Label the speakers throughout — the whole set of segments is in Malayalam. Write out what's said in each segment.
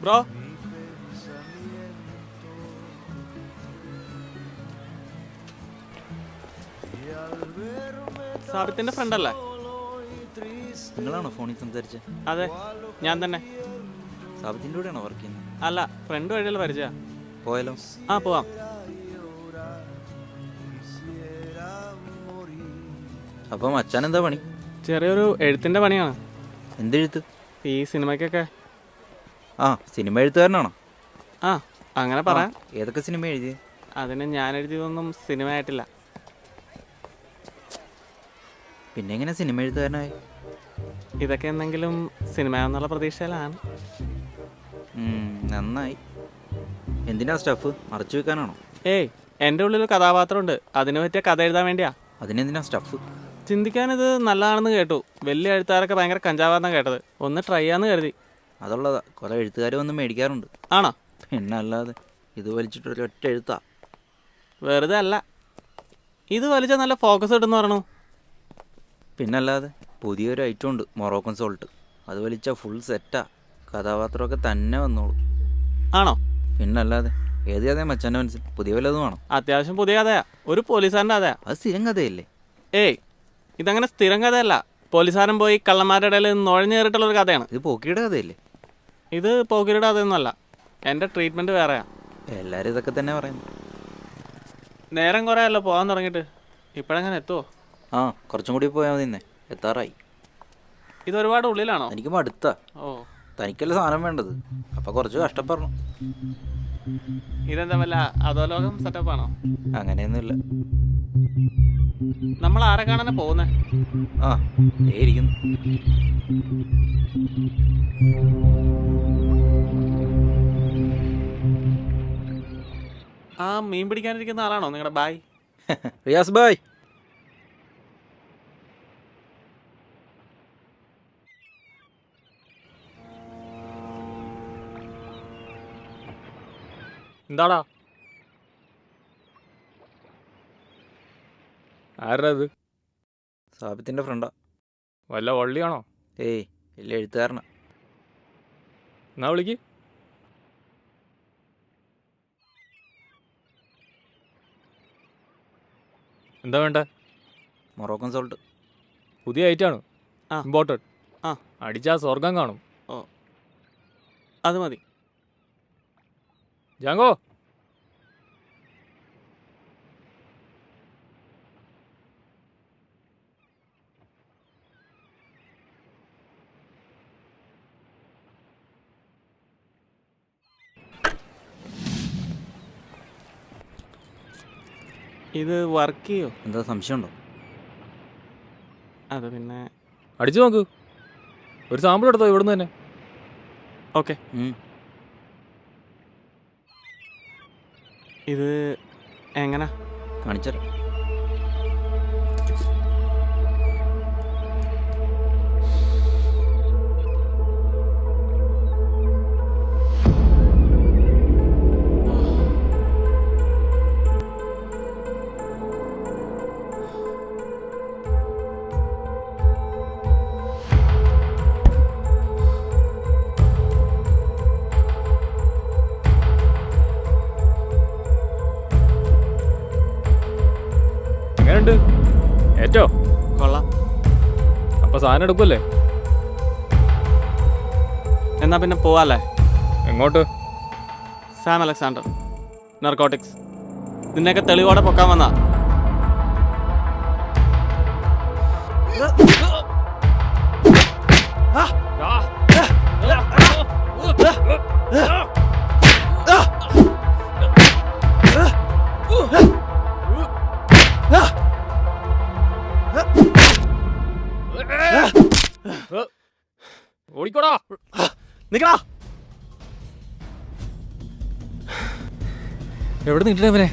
Speaker 1: ബ്രോ, സാബിത്തിന്റെ ഫ്രണ്ട് അല്ലേ?
Speaker 2: നിങ്ങളാണോ ഫോണിൽ സംസാരിച്ചത്?
Speaker 1: അതെ, ഞാൻ തന്നെ.
Speaker 2: സാബിത്തിന്റെ കൂടെയാണോ വർക്ക് ചെയ്യുന്നത്?
Speaker 1: അല്ല, ഫ്രണ്ട് വഴിയുള്ള പരിചയ.
Speaker 2: പോയാലോ?
Speaker 1: ആ, പോവാം.
Speaker 2: അപ്പം അച്ഛൻ എന്താ പണി?
Speaker 1: ചെറിയൊരു എഴുത്തിന്റെ പണിയാണ്.
Speaker 2: എന്തെഴുത്ത്?
Speaker 1: ഈ സിനിമയ്ക്കൊക്കെ.
Speaker 2: ആ, സിനിമ എഴുത്തുകാരനാണോ?
Speaker 1: ആ, അങ്ങനെ പറയാം.
Speaker 2: ഏതൊക്കെ സിനിമ എഴുതി?
Speaker 1: അതിന് ഞാൻ എഴുതിയതൊന്നും സിനിമ ആയിട്ടില്ല.
Speaker 2: പിന്നെ എങ്ങനെ സിനിമ എഴുത്തുകാരനായി?
Speaker 1: ഇതൊക്കെ എന്തെങ്കിലും സിനിമയെന്നുള്ള പ്രതീക്ഷയിലാണ്.
Speaker 2: നന്നായി. എന്തിനാ സ്റ്റഫ് മറച്ചു വെക്കാനാണോ?
Speaker 1: ഏയ്, എൻ്റെ ഉള്ളിലൊരു കഥാപാത്രമുണ്ട്. അതിന് പറ്റിയ കഥ എഴുതാൻ വേണ്ടിയാ.
Speaker 2: അതിനെന്തിനാ സ്റ്റഫ്?
Speaker 1: ചിന്തിക്കാനിത് നല്ലതാണെന്ന് കേട്ടു. വലിയ എഴുത്തുകാരൊക്കെ ഭയങ്കര കഞ്ചാവാന്നാണ് കേട്ടത്. ഒന്ന് ട്രൈ ചെയ്യാന്ന് കരുതി.
Speaker 2: അതുള്ളതാ, കുറെ എഴുത്തുകാർ വന്ന് മേടിക്കാറുണ്ട്.
Speaker 1: ആണോ?
Speaker 2: പിന്നെ അല്ലാതെ ഇത് വലിച്ചിട്ടൊരു ഒറ്റ എഴുത്താ.
Speaker 1: വെറുതെ അല്ല, ഇത് വലിച്ച നല്ല ഫോക്കസ് കിട്ടുമെന്ന് പറയണു.
Speaker 2: പിന്നല്ലാതെ പുതിയൊരു ഐറ്റം ഉണ്ട്, മൊറോക്കൻ സോൾട്ട്. അത് വലിച്ചാൽ ഫുൾ സെറ്റാ. കഥാപാത്രമൊക്കെ തന്നെ വന്നോളൂ.
Speaker 1: ആണോ?
Speaker 2: പിന്നല്ലാതെ. ഏത് കഥയാ മച്ചാൻ്റെ മനസ്സിൽ? പുതിയ വല്ലതും ആണോ?
Speaker 1: അത്യാവശ്യം പുതിയ കഥയാ. ഒരു പോലീസുകാരൻ്റെ കഥയാ.
Speaker 2: അത് സ്ഥിരം കഥയല്ലേ?
Speaker 1: ഏയ്, ഇതങ്ങനെ സ്ഥിരം കഥയല്ല. പോലീസുകാരൻ പോയി കള്ളന്മാരുടെ ഇടയിൽ നുഴഞ്ഞു കയറിയിട്ടുള്ളൊരു കഥയാണ്.
Speaker 2: ഇത് പോക്കിയുടെ കഥയല്ലേ?
Speaker 1: ഇത് പോക്കിരിയുടെ കഥയൊന്നുമല്ല. എൻ്റെ ട്രീറ്റ്മെൻറ്റ് വേറെയാ.
Speaker 2: എല്ലാവരും ഇതൊക്കെ തന്നെ പറയുന്നു.
Speaker 1: നേരം കുറേ അല്ലോ പോകാൻ തുടങ്ങിയിട്ട്. ഇപ്പോഴെങ്ങനെ എത്തുമോ?
Speaker 2: ആ, കുറച്ചും കൂടി പോയാൽ മതി. ഇന്നേ എത്താറായി.
Speaker 1: ഇതൊരുപാട് ഉള്ളിലാണോ?
Speaker 2: എനിക്ക് മടുത്താ.
Speaker 1: ഓ,
Speaker 2: തനിക്കല്ല സാധനം വേണ്ടത്, അപ്പം കുറച്ച് കഷ്ടപ്പെടണം.
Speaker 1: ഇതെന്താ വല്ല അധോലോകം സെറ്റപ്പാണോ?
Speaker 2: അങ്ങനെയൊന്നുമില്ല.
Speaker 1: നമ്മൾ ആരെ കാണാനാ പോകുന്നേ?
Speaker 2: ആ, ഇരിക്കുന്നു.
Speaker 1: ആ, മീൻ പിടിക്കാനിരിക്കുന്ന ആളാണോ നിങ്ങളുടെ ബായ്?
Speaker 2: റിയാസ് ബായ്.
Speaker 3: എന്താടാ? ആരുടെ അത്?
Speaker 2: സാബിത്തിൻ്റെ ഫ്രണ്ടാ.
Speaker 3: വല്ല വള്ളിയാണോ?
Speaker 2: ഏയ്, ഇല്ല, എഴുത്തുകാരനാ.
Speaker 3: എന്നാ വിളിക്ക്. എന്താ വേണ്ട?
Speaker 2: Moroccan salt.
Speaker 3: പുതിയ ഐറ്റാണ്.
Speaker 1: ആ,
Speaker 3: ഇമ്പോർട്ടഡ്.
Speaker 1: ആ,
Speaker 3: അടിച്ചാൽ സ്വർഗം കാണും.
Speaker 1: ഓ, അത് മതി.
Speaker 3: ജാങ്കോ,
Speaker 1: ഇത് വർക്ക് ചെയ്യോ?
Speaker 2: എന്താ സംശയമുണ്ടോ?
Speaker 1: അത് പിന്നെ
Speaker 3: അടിച്ചു നോക്ക്. ഒരു സാമ്പിൾ എടുത്തോ ഇവിടുന്ന് തന്നെ.
Speaker 1: ഓക്കെ. ഇത് എങ്ങനാ?
Speaker 2: കാണിച്ചരാം.
Speaker 3: എങ്ങനെയുണ്ട്? ഏറ്റോ?
Speaker 1: കൊള്ളാം.
Speaker 3: അപ്പൊ സാധനം എടുക്കുമല്ലേ?
Speaker 1: എന്നാ പിന്നെ പോവാല്ലേ?
Speaker 3: എങ്ങോട്ട്?
Speaker 1: Sam Alexander, narcotics. നിന്നെയൊക്കെ തെളിവോടെ പൊക്കാൻ വന്നാ.
Speaker 3: ഓടിക്കോടാ.
Speaker 1: നിക്കടാ.
Speaker 3: എവിടെ നിന്നിട്ടവനെ?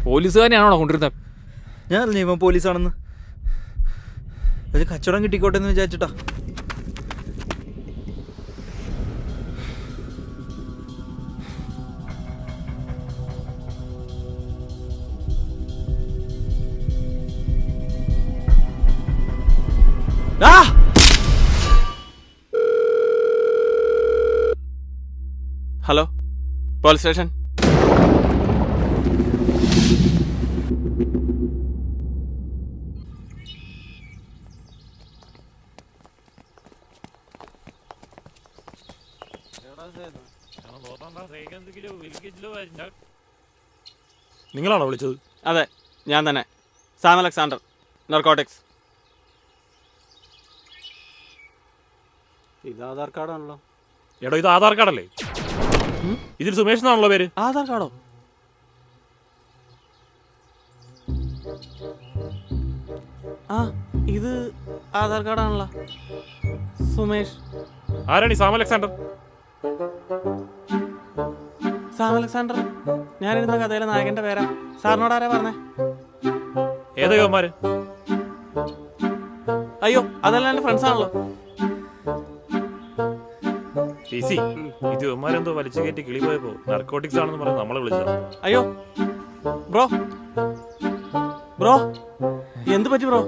Speaker 3: പോലീസുകാരനെയാണോ കൊണ്ടിരുന്നത്?
Speaker 2: ഞാനല്ലേ ഇവൻ പോലീസാണെന്ന്. ഒരു കച്ചവടം കിട്ടിക്കോട്ടെ എന്ന് വിചാരിച്ചിട്ടാ.
Speaker 1: Hello, police station.
Speaker 3: നിങ്ങളാണോ വിളിച്ചത്?
Speaker 1: അതെ, ഞാൻ തന്നെ. Sam Alexander, narcotics.
Speaker 4: ഇത് ആധാർ കാർഡാണല്ലോ.
Speaker 3: എടോ, ഇത് ആധാർ കാർഡല്ലേ? ഇതിൽ സുമേഷ് എന്നാണല്ലോ പേര്.
Speaker 1: ആധാർ കാർഡോ? ആ, ഇത് ആധാർ കാർഡാണല്ലോ. സുമേഷ്.
Speaker 3: ആരാണ് ഈ സാം അലക്സാണ്ടർ?
Speaker 1: സാം അലക്സാണ്ടർ ഞാനിരുന്ന കഥയിലെ നായകന്റെ പേരാ. സാറിനോട് ആരാ പറഞ്ഞേ?
Speaker 3: ഏതോ യുവന്മാര്?
Speaker 1: അയ്യോ, അതെല്ലാം എൻ്റെ ഫ്രണ്ട്സ് ആണല്ലോ.
Speaker 3: ചേച്ചി, ഇത് യുവന്മാരെന്തോ വലിച്ചു കയറ്റി കിളി പോയപ്പോ നർക്കോട്ടിക്സ് ആണെന്ന് പറഞ്ഞ് നമ്മളെ വിളിച്ചത്.
Speaker 1: അയ്യോ ബ്രോ, ബ്രോ എന്ത് പറ്റി ബ്രോ?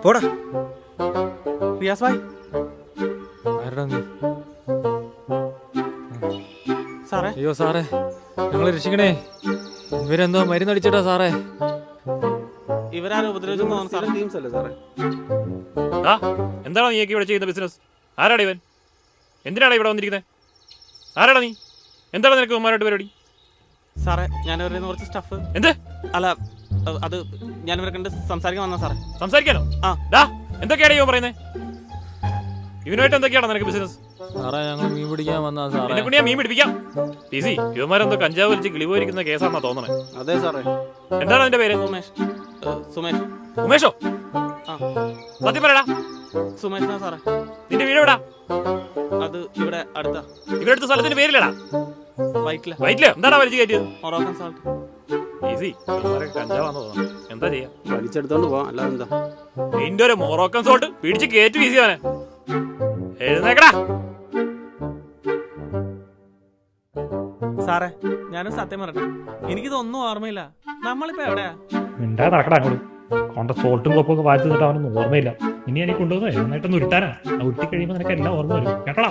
Speaker 2: പോടാ.
Speaker 1: റിയാസ് ഭായ്. സാറേ.
Speaker 3: അയ്യോ സാറേ, ഞങ്ങളെ രക്ഷിക്കണേ. ഇവരെന്തോ മരുന്നടിച്ചിട്ടാ സാറേ.
Speaker 1: ഇവരാരും ഉപദ്രവിച്ചു സാറേ.
Speaker 4: ടീംസ് അല്ലേ സാറേ?
Speaker 3: എന്താണോ നീയൊക്കെ ഇവിടെ ചെയ്യുന്ന ബിസിനസ്? ആരാടാ ഇവൻ? എന്തിനാണ് ഇവിടെ വന്നിരിക്കുന്നത്? ആരാടാ നീ? എന്താണ് നിനക്ക് ഉമ്മാരോട്ട് പരിപാടി?
Speaker 1: സാറേ, ഞാൻ ഇവരുടെ കുറച്ച് സ്റ്റഫ്.
Speaker 3: എന്ത്?
Speaker 1: അല്ല, അത് ഞാൻ ഇവരെ കണ്ട് സംസാരിക്കാൻ വന്നാ സാറേ.
Speaker 3: സംസാരിക്കാനോ? എന്തൊക്കെയാണ് ഇവൻ പറയുന്നത്? ഇവനുമായിട്ട് എന്തൊക്കെയാണ് നിനക്ക് ബിസിനസ്?
Speaker 5: സാറേ, ഞങ്ങൾ മീൻ പിടിക്കാൻ വന്നാ സാറേ.
Speaker 3: എന്നെ കൊണ്ട് ഞാൻ മീൻ പിടിപ്പിക്കാം. ടിസി, ഇവന്മാരെന്തോ കഞ്ചാവ് വലിച്ച് കിളി പോയിരിക്കുന്ന കേസാണെന്നാ തോന്നണേ.
Speaker 4: അതെ സാറേ.
Speaker 3: എന്താണ് അതിന്റെ പേര്?
Speaker 1: സുമേഷ്. സുമേഷ്.
Speaker 3: ഉമേഷോ?
Speaker 1: ആ,
Speaker 3: സത്യം പറയടാ.
Speaker 1: സുമേഷ് എന്നാ സാറേ.
Speaker 3: നിന്റെ വീട് എവിടാ?
Speaker 1: അത് ഇവിടെ അടുത്താ.
Speaker 3: ഇവിടെ അടുത്ത സ്ഥലത്തിന്റെ പേരില്ലടാ.
Speaker 1: വൈറ്റില.
Speaker 3: വൈറ്റില് എന്താടാ വലിച്ചു കയറ്റിയത്?
Speaker 1: Moroccan salt.
Speaker 3: ഈസി, ഇവന്മാരൊക്കെ കഞ്ചാവാന്ന് തോന്നണം. എന്താ ചെയ്യാ?
Speaker 4: വലിച്ചെടുത്തോണ്ട് പോവാം, അല്ലാതെ എന്താ.
Speaker 3: നിന്റെ ഒരു മൊറോക്കൻ സോൾട്ട് പിടിച്ച് കയറ്റി വീസി അവനെ. എഴുന്നേക്കടാ.
Speaker 1: സാറേ, ഞാനൊരു സത്യം പറയട്ടെ, എനിക്കിതൊന്നും ഓർമ്മയില്ല. നമ്മളിപ്പോ എവിടെയാ?
Speaker 6: മിണ്ടാതെ നടക്കടാ അങ്ങോട്ട്. കൊണ്ട സോൾട്ടും കോപ്പൊക്കെ വായിച്ചു തന്നിട്ട് അവനൊന്നും ഓർമ്മയില്ല. ഇനി എനിക്ക് കൊണ്ടുവന്നോ നന്നായിട്ടൊന്ന് ഉരുട്ടാനാ. ഉരുട്ടി കഴിയുമ്പോൾ നിനക്ക് എല്ലാം ഓർമ്മ വരും കേട്ടോടാ.